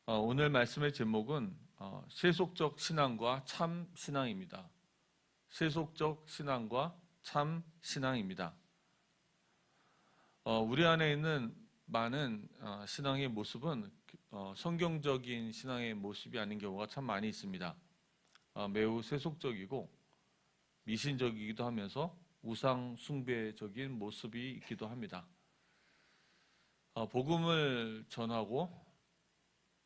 오늘 말씀의 제목은 세속적 신앙과 참 신앙입니다. 세속적 신앙과 참 신앙입니다. 우리 안에 있는 많은 신앙의 모습은 성경적인 신앙의 모습이 아닌 경우가 참 많이 있습니다. 매우 세속적이고 미신적이기도 하면서 우상 숭배적인 모습이 있기도 합니다. 복음을 전하고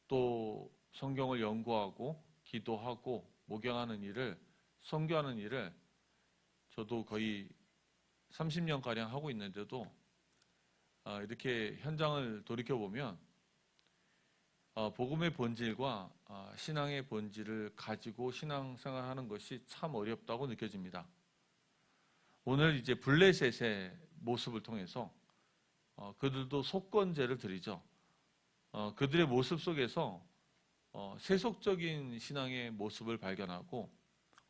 또 성경을 연구하고 기도하고 목양하는 일을, 선교하는 일을 저도 거의 30년가량 하고 있는데도 이렇게 현장을 돌이켜보면 복음의 본질과 신앙의 본질을 가지고 신앙생활하는 것이 참 어렵다고 느껴집니다. 오늘 이제 블레셋의 모습을 통해서 그들도 속건제를 드리죠. 그들의 모습 속에서 세속적인 신앙의 모습을 발견하고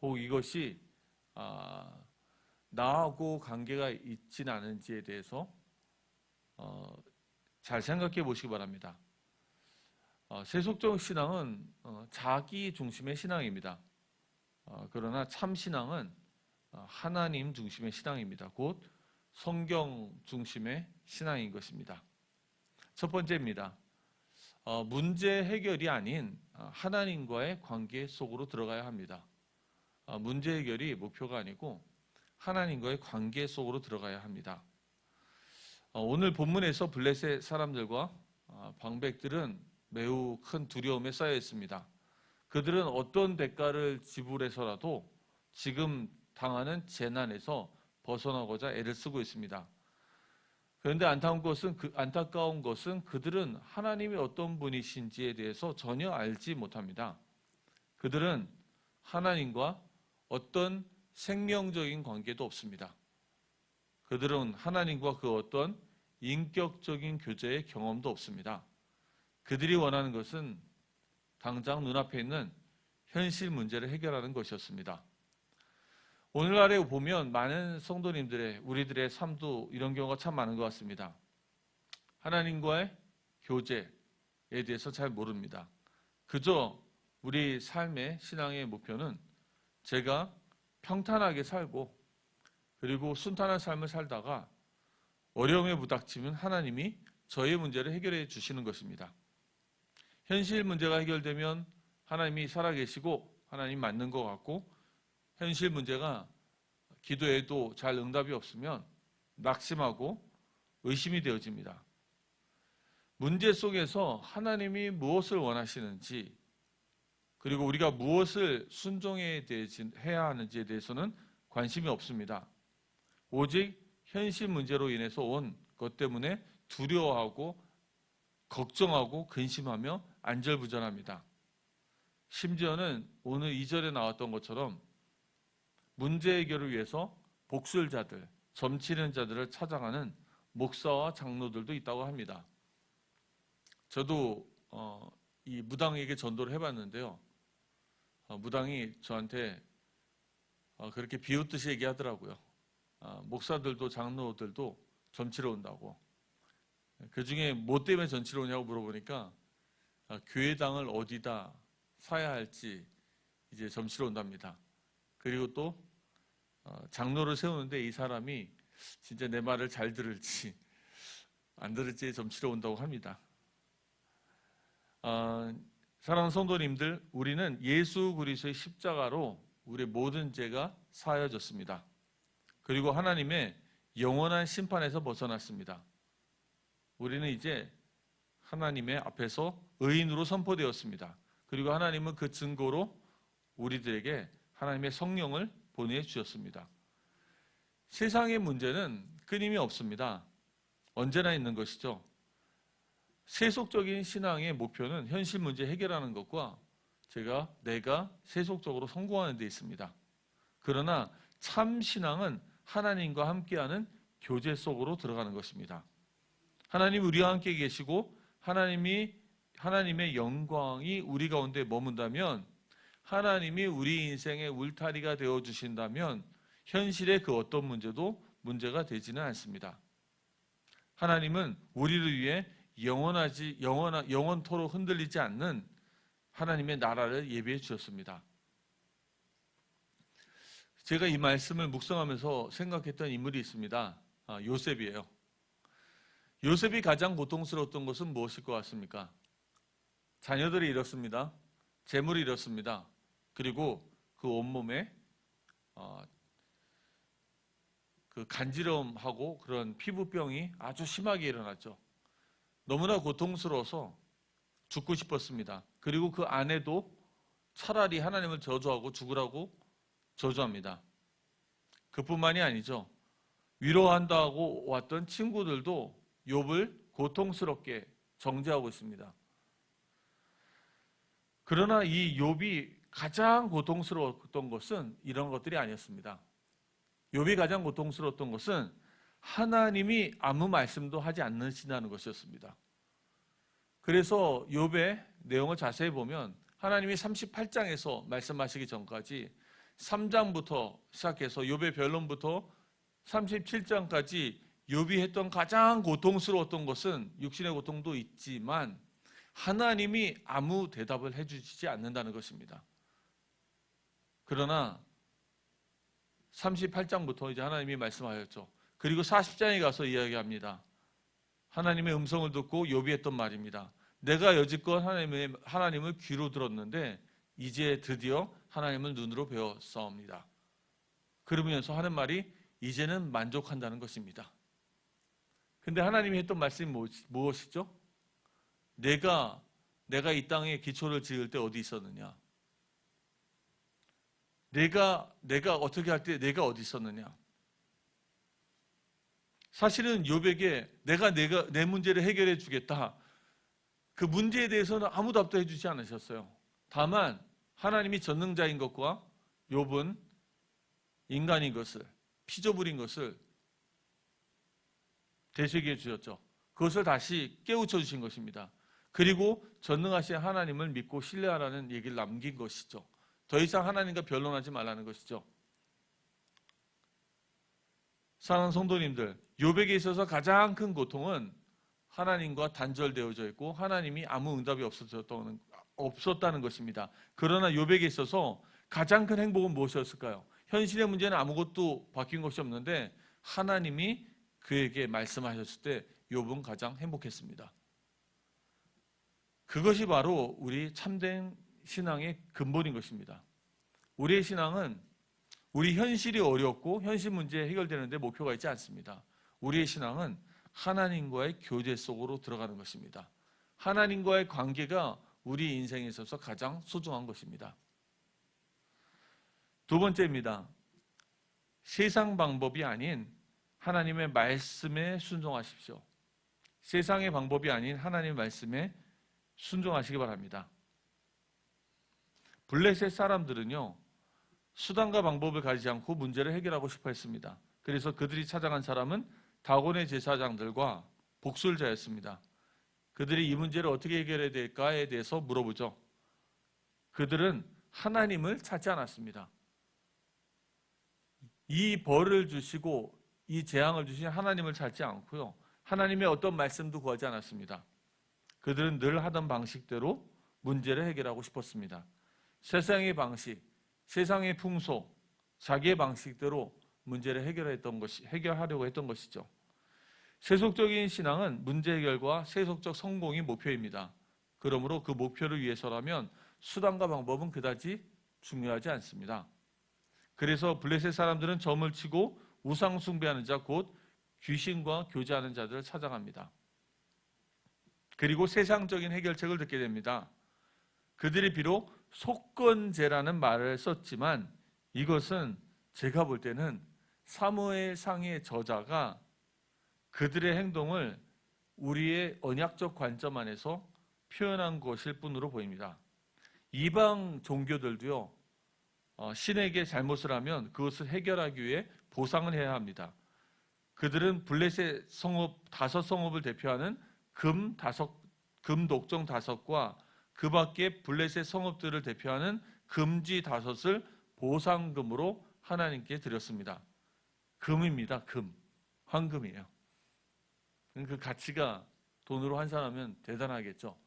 혹 이것이 나하고 관계가 있지는 않은지에 대해서 잘 생각해 보시기 바랍니다. 세속적 신앙은 자기 중심의 신앙입니다. 그러나 참 신앙은 하나님 중심의 신앙입니다. 곧 성경 중심의 신앙인 것입니다. 첫 번째입니다. 문제 해결이 아닌 하나님과의 관계 속으로 들어가야 합니다. 문제 해결이 목표가 아니고 하나님과의 관계 속으로 들어가야 합니다. 오늘 본문에서 블레셋 사람들과 방백들은 매우 큰 두려움에 쌓여 있습니다. 그들은 어떤 대가를 지불해서라도 지금 당하는 재난에서 벗어나고자 애를 쓰고 있습니다. 그런데 안타까운 것은 그들은 하나님이 어떤 분이신지에 대해서 전혀 알지 못합니다. 그들은 하나님과 어떤 생명적인 관계도 없습니다. 그들은 하나님과 그 어떤 인격적인 교제의 경험도 없습니다. 그들이 원하는 것은 당장 눈앞에 있는 현실 문제를 해결하는 것이었습니다. 오늘날에 보면 많은 성도님들의, 우리들의 삶도 이런 경우가 참 많은 것 같습니다. 하나님과의 교제에 대해서 잘 모릅니다. 그저 우리 삶의 신앙의 목표는 제가 평탄하게 살고 그리고 순탄한 삶을 살다가 어려움에 부닥치면 하나님이 저의 문제를 해결해 주시는 것입니다. 현실 문제가 해결되면 하나님이 살아계시고 하나님 맞는 것 같고, 현실 문제가 기도해도 잘 응답이 없으면 낙심하고 의심이 되어집니다. 문제 속에서 하나님이 무엇을 원하시는지, 그리고 우리가 무엇을 순종해야 하는지에 대해서는 관심이 없습니다. 오직 현실 문제로 인해서 온 것 때문에 두려워하고 걱정하고 근심하며 안절부절합니다. 심지어는 오늘 2절에 나왔던 것처럼 문제 해결을 위해서 복술자들, 점치는 자들을 찾아가는 목사와 장로들도 있다고 합니다. 저도 이 무당에게 전도를 해봤는데요. 무당이 저한테 그렇게 비웃듯이 얘기하더라고요. 목사들도 장로들도 점치러 온다고. 그 중에 뭐 때문에 점치러 오냐고 물어보니까 교회당을 어디다 사야 할지 이제 점치러 온답니다. 그리고 또 장로를 세우는데 이 사람이 진짜 내 말을 잘 들을지 안 들을지 점치러 온다고 합니다. 사랑하는 성도님들, 우리는 예수 그리스도의 십자가로 우리의 모든 죄가 사하여졌습니다. 그리고 하나님의 영원한 심판에서 벗어났습니다. 우리는 이제 하나님의 앞에서 의인으로 선포되었습니다. 그리고 하나님은 그 증거로 우리들에게 하나님의 성령을 보내주셨습니다. 세상의 문제는 끊임이 없습니다. 언제나 있는 것이죠. 세속적인 신앙의 목표는 현실 문제 해결하는 것과 내가 세속적으로 성공하는 데 있습니다. 그러나 참 신앙은 하나님과 함께하는 교제 속으로 들어가는 것입니다. 하나님 우리와 함께 계시고 하나님의 영광이 우리 가운데 머문다면, 하나님이 우리 인생의 울타리가 되어주신다면 현실의 그 어떤 문제도 문제가 되지는 않습니다. 하나님은 우리를 위해 영원토록 흔들리지 않는 하나님의 나라를 예비해 주셨습니다. 제가 이 말씀을 묵상하면서 생각했던 인물이 있습니다. 요셉이에요. 요셉이 가장 고통스러웠던 것은 무엇일 것 같습니까? 자녀들이 잃었습니다. 재물이 잃었습니다. 그리고 그 온몸에 그 간지럼하고 그런 피부병이 아주 심하게 일어났죠. 너무나 고통스러워서 죽고 싶었습니다. 그리고 그 아내도 차라리 하나님을 저주하고 죽으라고 저주합니다. 그뿐만이 아니죠. 위로한다고 왔던 친구들도 욥을 고통스럽게 정죄하고 있습니다. 그러나 이 욥이 가장 고통스러웠던 것은 이런 것들이 아니었습니다. 욥이 가장 고통스러웠던 것은 하나님이 아무 말씀도 하지 않으신다는 것이었습니다. 그래서 욥의 내용을 자세히 보면 하나님이 38장에서 말씀하시기 전까지 3장부터 시작해서 욥의 변론부터 37장까지 욥이 했던 가장 고통스러웠던 것은 육신의 고통도 있지만 하나님이 아무 대답을 해주시지 않는다는 것입니다. 그러나 38장부터 이제 하나님이 말씀하셨죠. 그리고 40장에 가서 이야기합니다. 하나님의 음성을 듣고 욥이 했던 말입니다. 내가 여지껏 하나님을 귀로 들었는데 이제 드디어 하나님을 눈으로 배웠사옵니다. 그러면서 하는 말이 이제는 만족한다는 것입니다. 근데 하나님이 했던 말씀이 무엇이죠? 내가 이 땅에 기초를 지을 때 어디 있었느냐? 내가 어떻게 할 때 내가 어디 있었느냐? 사실은 욥에게 내가 내 문제를 해결해 주겠다. 그 문제에 대해서는 아무 답도 해주지 않으셨어요. 다만 하나님이 전능자인 것과 욥은 인간인 것을, 피조물인 것을 되새겨 주셨죠. 그것을 다시 깨우쳐 주신 것입니다. 그리고 전능하신 하나님을 믿고 신뢰하라는 얘기를 남긴 것이죠. 더 이상 하나님과 변론하지 말라는 것이죠. 사랑하는 성도님들, 욥에게 있어서 가장 큰 고통은 하나님과 단절되어져 있고 하나님이 아무 응답이 없었다는 것입니다. 그러나 욥에게 있어서 가장 큰 행복은 무엇이었을까요? 현실의 문제는 아무것도 바뀐 것이 없는데 하나님이 그에게 말씀하셨을 때 욥은 가장 행복했습니다. 그것이 바로 우리 참된 신앙의 근본인 것입니다. 우리의 신앙은 우리 현실이 어렵고 현실 문제 해결되는데 목표가 있지 않습니다. 우리의 신앙은 하나님과의 교제 속으로 들어가는 것입니다. 하나님과의 관계가 우리 인생에 있어서 가장 소중한 것입니다. 두 번째입니다. 세상 방법이 아닌 하나님의 말씀에 순종하십시오. 세상의 방법이 아닌 하나님의 말씀에 순종하시기 바랍니다. 블레셋 사람들은요, 수단과 방법을 가지지 않고 문제를 해결하고 싶어 했습니다. 그래서 그들이 찾아간 사람은 다곤의 제사장들과 복술자였습니다. 그들이 이 문제를 어떻게 해결해야 될까에 대해서 물어보죠. 그들은 하나님을 찾지 않았습니다. 이 벌을 주시고 이 재앙을 주신 하나님을 찾지 않고요, 하나님의 어떤 말씀도 구하지 않았습니다. 그들은 늘 하던 방식대로 문제를 해결하고 싶었습니다. 세상의 방식, 세상의 풍속, 자기의 방식대로 문제를 해결하려고 했던 것이죠. 세속적인 신앙은 문제 해결과 세속적 성공이 목표입니다. 그러므로 그 목표를 위해서라면 수단과 방법은 그다지 중요하지 않습니다. 그래서 블레셋 사람들은 점을 치고 우상 숭배하는 자, 곧 귀신과 교제하는 자들을 찾아갑니다. 그리고 세상적인 해결책을 듣게 됩니다. 그들이 비록 속건제라는 말을 썼지만 이것은 제가 볼 때는 사무엘상의 저자가 그들의 행동을 우리의 언약적 관점 안에서 표현한 것일 뿐으로 보입니다. 이방 종교들도요, 신에게 잘못을 하면 그것을 해결하기 위해 보상을 해야 합니다. 그들은 블레셋 성읍 5성읍을 대표하는 금 녹정 5과 그 밖에 블레셋 성읍들을 대표하는 금쥐 5을 보상금으로 하나님께 드렸습니다. 금입니다. 금. 황금이에요. 그 가치가 돈으로 환산하면 대단하겠죠.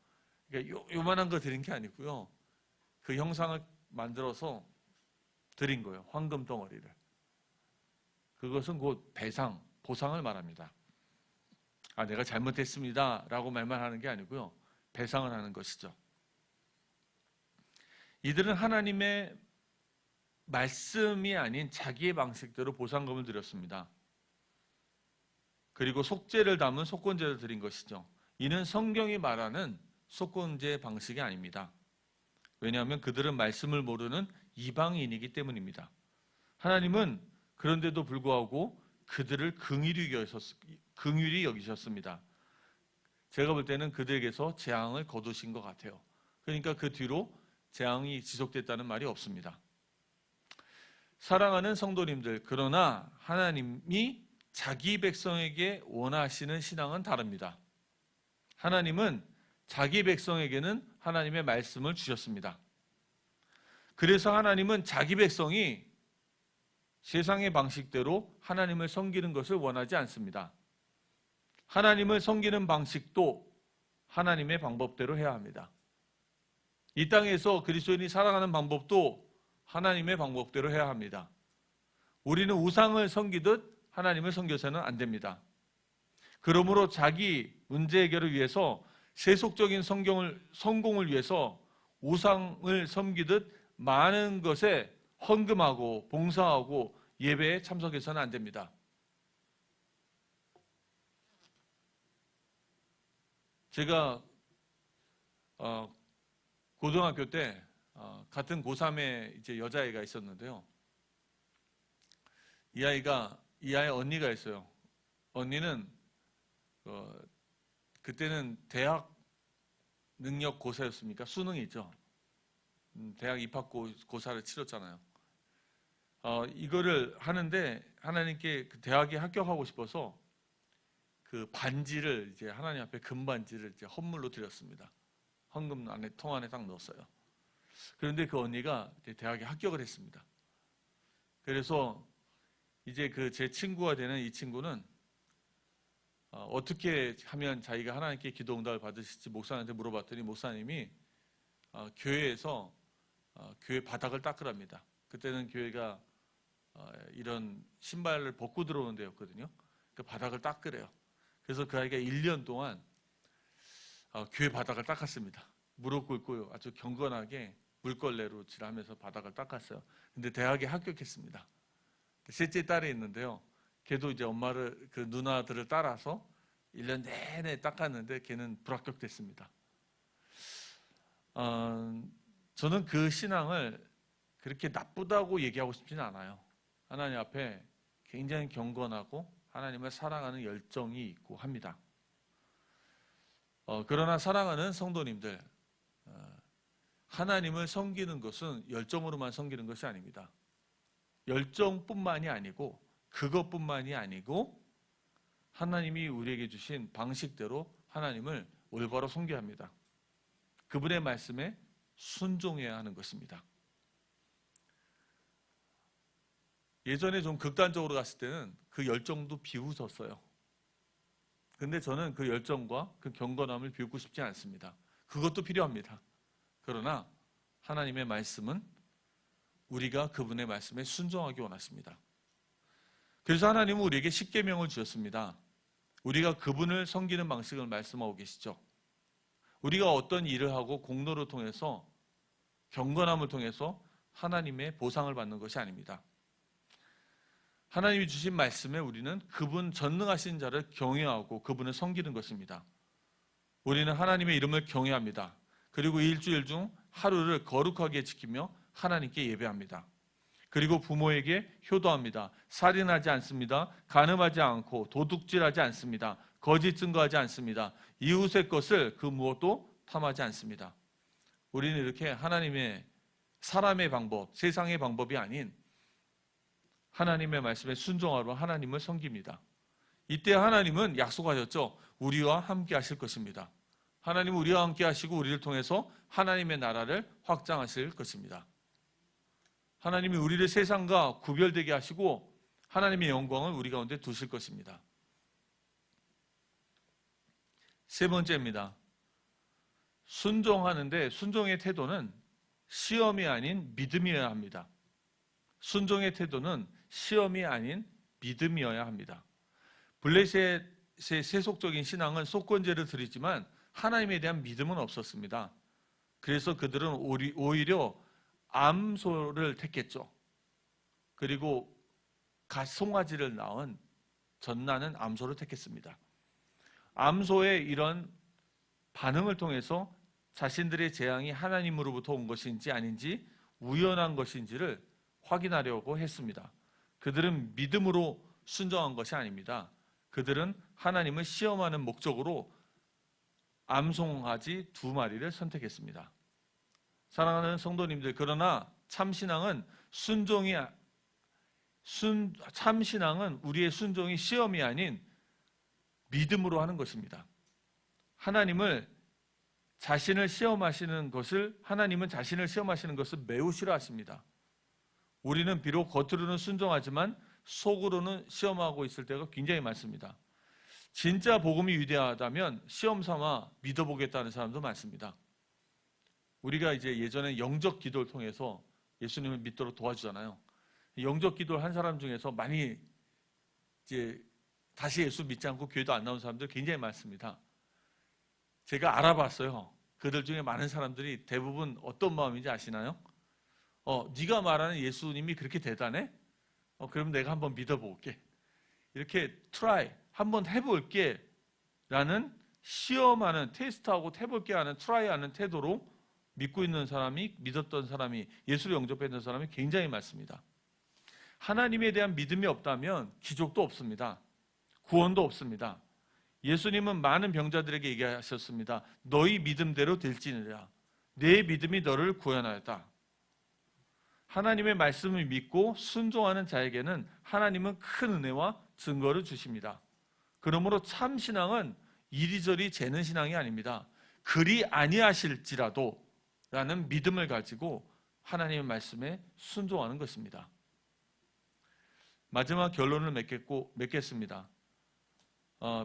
그러니까 요만한 거 드린 게 아니고요. 그 형상을 만들어서 드린 거예요. 황금 덩어리를. 그것은 곧 배상, 보상을 말합니다. 내가 잘못했습니다 라고 말만 하는 게 아니고요. 배상을 하는 것이죠. 이들은 하나님의 말씀이 아닌 자기의 방식대로 보상금을 드렸습니다. 그리고 속죄를 담은 속건제를 드린 것이죠. 이는 성경이 말하는 속건제 방식이 아닙니다. 왜냐하면 그들은 말씀을 모르는 이방인이기 때문입니다. 하나님은 그런데도 불구하고 그들을 긍휼히 여기셨습니다. 제가 볼 때는 그들에게서 재앙을 거두신 것 같아요. 그러니까 그 뒤로 재앙이 지속됐다는 말이 없습니다. 사랑하는 성도님들, 그러나 하나님이 자기 백성에게 원하시는 신앙은 다릅니다. 하나님은 자기 백성에게는 하나님의 말씀을 주셨습니다. 그래서 하나님은 자기 백성이 세상의 방식대로 하나님을 섬기는 것을 원하지 않습니다. 하나님을 섬기는 방식도 하나님의 방법대로 해야 합니다. 이 땅에서 그리스도인이 살아가는 방법도 하나님의 방법대로 해야 합니다. 우리는 우상을 섬기듯 하나님을 섬겨서는 안 됩니다. 그러므로 자기 문제 해결을 위해서 세속적인 성공을 위해서 우상을 섬기듯 많은 것에 헌금하고 봉사하고 예배에 참석해서는 안 됩니다. 제가 고등학교 때 같은 고3의 이제 여자아이가 있었는데요. 이 아이의 언니가 있어요. 언니는 그때는 대학 능력 고사였습니까? 수능이 있죠. 대학 입학고사를 치렀잖아요. 이거를 하는데 하나님께 그 대학에 합격하고 싶어서 그 반지를 이제 하나님 앞에 금반지를 이제 헌물로 드렸습니다. 헌금 안에 통 안에 딱 넣었어요. 그런데 그 언니가 이제 대학에 합격을 했습니다. 그래서 이제 그 제 친구가 되는 이 친구는 어떻게 하면 자기가 하나님께 기도 응답을 받으실지 목사님한테 물어봤더니 목사님이 교회에서 교회 바닥을 닦으랍니다. 그때는 교회가 이런 신발을 벗고 들어오는 데였거든요. 그 바닥을 닦으래요. 그래서 그 아이가 1년 동안 교회 바닥을 닦았습니다. 무릎 꿇고 아주 경건하게 물걸레로 칠하면서 바닥을 닦았어요. 근데 대학에 합격했습니다. 셋째 딸이 있는데요. 걔도 이제 엄마를 그 누나들을 따라서 1년 내내 닦았는데 걔는 불합격됐습니다. 저는 그 신앙을 그렇게 나쁘다고 얘기하고 싶지는 않아요. 하나님 앞에 굉장히 경건하고 하나님을 사랑하는 열정이 있고 합니다. 그러나 사랑하는 성도님들, 하나님을 섬기는 것은 열정으로만 섬기는 것이 아닙니다. 열정뿐만이 아니고 그것뿐만이 아니고 하나님이 우리에게 주신 방식대로 하나님을 올바로 섬겨야 합니다. 그분의 말씀에 순종해야 하는 것입니다. 예전에 좀 극단적으로 갔을 때는 그 열정도 비웃었어요. 근데 저는 그 열정과 그 경건함을 비웃고 싶지 않습니다. 그것도 필요합니다. 그러나 하나님의 말씀은 우리가 그분의 말씀에 순종하기 원하십니다. 그래서 하나님은 우리에게 십계명을 주셨습니다. 우리가 그분을 섬기는 방식을 말씀하고 계시죠. 우리가 어떤 일을 하고 공로를 통해서 경건함을 통해서 하나님의 보상을 받는 것이 아닙니다. 하나님이 주신 말씀에 우리는 그분 전능하신 자를 경외하고 그분을 섬기는 것입니다. 우리는 하나님의 이름을 경외합니다. 그리고 일주일 중 하루를 거룩하게 지키며 하나님께 예배합니다. 그리고 부모에게 효도합니다. 살인하지 않습니다. 간음하지 않고 도둑질하지 않습니다. 거짓 증거하지 않습니다. 이웃의 것을 그 무엇도 탐하지 않습니다. 우리는 이렇게 하나님의 사람의 방법, 세상의 방법이 아닌 하나님의 말씀에 순종하러 하나님을 섬깁니다. 이때 하나님은 약속하셨죠. 우리와 함께 하실 것입니다. 하나님은 우리와 함께 하시고 우리를 통해서 하나님의 나라를 확장하실 것입니다. 하나님이 우리를 세상과 구별되게 하시고 하나님의 영광을 우리 가운데 두실 것입니다. 세 번째입니다. 순종하는데 순종의 태도는 시험이 아닌 믿음이어야 합니다. 순종의 태도는 시험이 아닌 믿음이어야 합니다. 블레셋의 세속적인 신앙은 속건제를 드리지만 하나님에 대한 믿음은 없었습니다. 그래서 그들은 오히려 암소를 택했죠. 그리고 송아지를 낳은 전나는 암소를 택했습니다. 암소의 이런 반응을 통해서 자신들의 재앙이 하나님으로부터 온 것인지 아닌지 우연한 것인지를 확인하려고 했습니다. 그들은 믿음으로 순종한 것이 아닙니다. 그들은 하나님을 시험하는 목적으로 암송아지 2마리를 선택했습니다. 사랑하는 성도님들, 그러나 참신앙은 우리의 순종이 시험이 아닌 믿음으로 하는 것입니다. 하나님은 자신을 시험하시는 것을 매우 싫어하십니다. 우리는 비록 겉으로는 순종하지만 속으로는 시험하고 있을 때가 굉장히 많습니다. 진짜 복음이 위대하다면 시험 삼아 믿어보겠다는 사람도 많습니다. 우리가 이제 예전에 영적 기도를 통해서 예수님을 믿도록 도와주잖아요. 영적 기도를 한 사람 중에서 많이 이제 다시 예수 믿지 않고 교회도 안 나온 사람들 굉장히 많습니다. 제가 알아봤어요. 그들 중에 많은 사람들이 대부분 어떤 마음인지 아시나요? 네가 말하는 예수님이 그렇게 대단해? 그럼 내가 한번 믿어볼게. 이렇게 한번 해볼게 라는 시험하는, 테스트하고 해볼게 하는, 트라이하는 태도로 믿었던 사람이, 예수를 영접했던 사람이 굉장히 많습니다. 하나님에 대한 믿음이 없다면 기적도 없습니다. 구원도 없습니다. 예수님은 많은 병자들에게 얘기하셨습니다. 너희 믿음대로 될지니라. 내 믿음이 너를 구원하였다. 하나님의 말씀을 믿고 순종하는 자에게는 하나님은 큰 은혜와 증거를 주십니다. 그러므로 참 신앙은 이리저리 재는 신앙이 아닙니다. 그리 아니하실지라도 라는 믿음을 가지고 하나님의 말씀에 순종하는 것입니다. 마지막 결론을 맺겠습니다.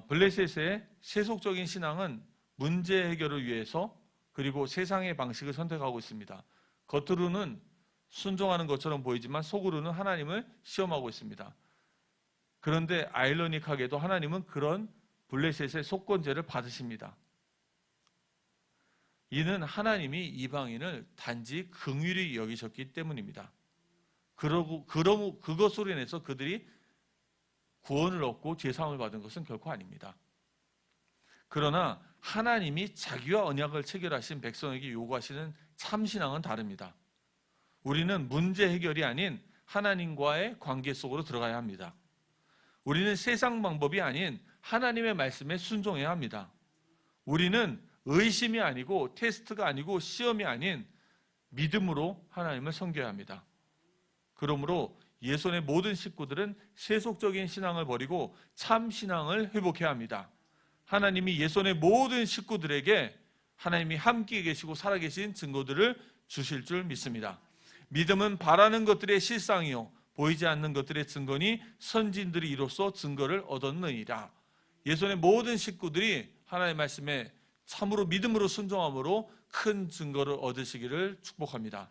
블레셋의 세속적인 신앙은 문제 해결을 위해서 그리고 세상의 방식을 선택하고 있습니다. 겉으로는 순종하는 것처럼 보이지만 속으로는 하나님을 시험하고 있습니다. 그런데 아이러니하게도 하나님은 그런 블레셋의 속건제를 받으십니다. 이는 하나님이 이방인을 단지 긍휼히 여기셨기 때문입니다. 그것으로 인해서 그들이 구원을 얻고 죄사함을 받은 것은 결코 아닙니다. 그러나 하나님이 자기와 언약을 체결하신 백성에게 요구하시는 참신앙은 다릅니다. 우리는 문제 해결이 아닌 하나님과의 관계 속으로 들어가야 합니다. 우리는 세상 방법이 아닌 하나님의 말씀에 순종해야 합니다. 우리는 의심이 아니고 테스트가 아니고 시험이 아닌 믿음으로 하나님을 섬겨야 합니다. 그러므로 예손의 모든 식구들은 세속적인 신앙을 버리고 참 신앙을 회복해야 합니다. 하나님이 예손의 모든 식구들에게 하나님이 함께 계시고 살아계신 증거들을 주실 줄 믿습니다. 믿음은 바라는 것들의 실상이요 보이지 않는 것들의 증거니 선진들이 이로써 증거를 얻었느니라. 예손의 모든 식구들이 하나님의 말씀에 참으로 믿음으로 순종함으로 큰 증거를 얻으시기를 축복합니다.